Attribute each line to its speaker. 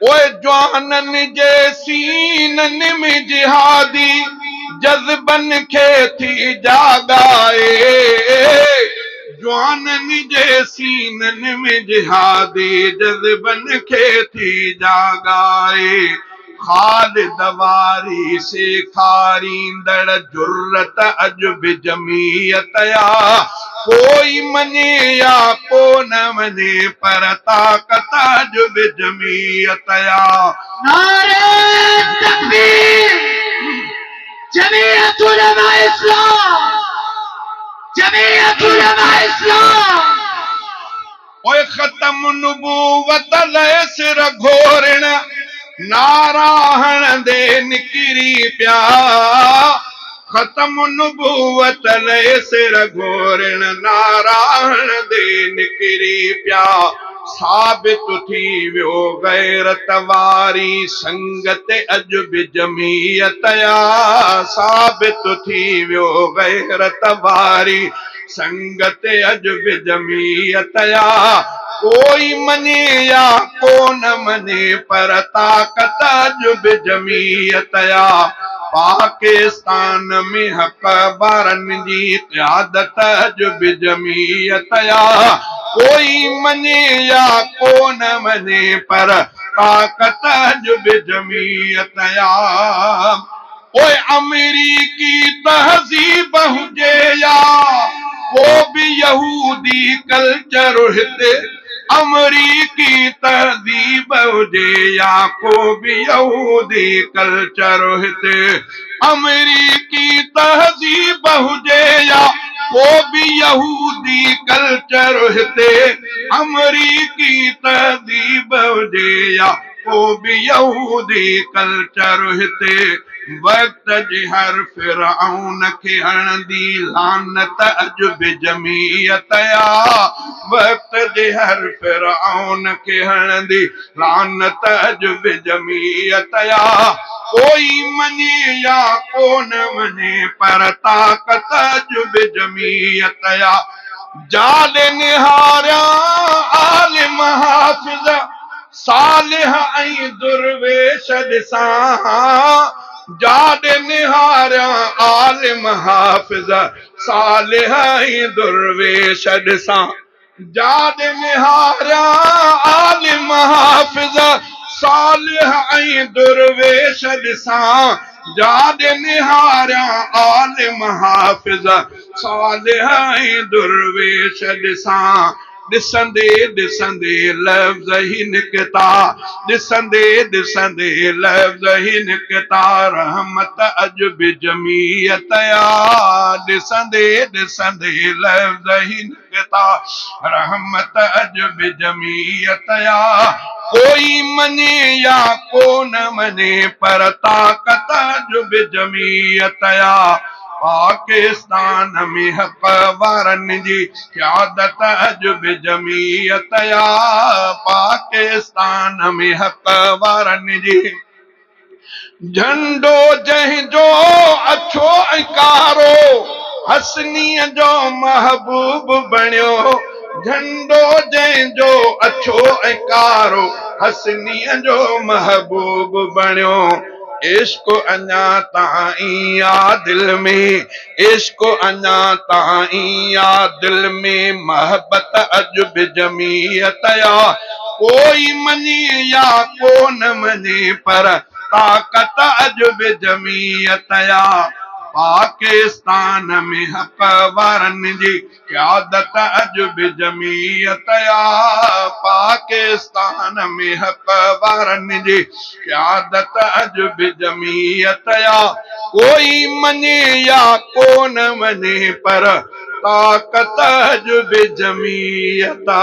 Speaker 1: ओए जवानन जे सीनन में जिहादी जज़्बन खे थी जागाए। जवानन जे सीनन में जिहादी जज़्बन खे थी जागाए। खालिद वारी सेखारींदड़ जुर्रत अॼु बि जमीयत या। कोई मञे या को न मञे पर ताक़त अॼु बि जमीयत या।
Speaker 2: नारे तकबीर, जमीयत उलमा इस्लाम, जमीयत उलमा इस्लाम।
Speaker 1: ओए ख़त्म नुबूवत लए सिर घोरण नारा हणंदे निकिरी पिया। ख़त्म नुबूवत लए सिर घोरण नारा हणंदे निकिरी पिया। साबित थी वियो गैरत वारी संगत अॼु बि जमीयत या। साबित थी वियो गैरत वारी संगत अॼु बि जमीयत या। कोई मञे या को न मञे पर ताक़त अॼु बि जमीयत या। पाकिस्तान में हक़ वारनि जी क़यादत अॼु बि जमीयत या। कोई मञे या को न मञे पर ताक़त अॼु बि जमीयत या। ओए अमेरिकी तहज़ीब हुजे या को भी यहूदी कल्चर हिते। अमरीकी तहज़ीब हुजे या को भी यहूदी कल्चर हिते। अमरीकी तहज़ीब हुजे या को भी यहूदी कल्चर हिते। अमरीकी तहज़ीब हुजे या को भी यहूदी कल्चर हिते। वक्त जी हर फिरऔन खे हणंदी लानत अॼु बि जमीयत या। वक्त जी हर फिरऔन खे हणंदी लानत अॼु बि जमीयत या। कोई मञे या को न मञे पर ताक़त अॼु बि जमीयत या। जाले निहारिया आलिम हाफ़िज़ सालिह ऐं दुर्वेश ॾिसां। जाॾे निहारिया आलिम हाफ़िज़ सालिह ऐं दुर्वेश ॾिसां। जाॾे निहारिया आलिम हाफ़िज़ सालिह ऐं दुर्वेश ॾिसां। जाॾे निहारिया आलिम हाफ़िज़ सालिह ऐं दुर्वेश ॾिसां। ॾिसंदे ॾिसंदे लफ़्ज़ ही निकिता। ॾिसंदे ॾिसंदे लफ़्ज़ ही निकिता। रहमत अॼु बि जमीयत या। ॾिसंदे ॾिसंदे लफ़्ज़ ही निकिता। रहमत अॼु बि जमीयत या। कोई मञे या को न मञे पर ताक़त अॼु बि जमीयत या। पाकिस्तान में हक़ वारनि जी क़यादत अॼु बि जमीयत या। पाकिस्तान में हक़ वारनि जी झंडो जंहिंजो अछो ऐं कारो हसनीअ जो महबूब बणियो। झंडो जंहिंजो अछो ऐं कारो हसनीअ जो महबूब बणियो। इश्क अञा ताईं आ दिल में। इश्क अञा ताईं आ दिल में। मोहब्बत अॼु बि जमीयत या। कोई मञे या को न मञे पर ताक़त अॼु बि जमीयत या। पाकिस्तान में हक़ वारनि जी क़यादत अॼु बि जमीयत या। पाकिस्तान में हक़ वारनि जी क़यादत अॼु बि जमीयत या। कोई मञे या को न मञे पर ताक़त अॼु बि जमीयत आ।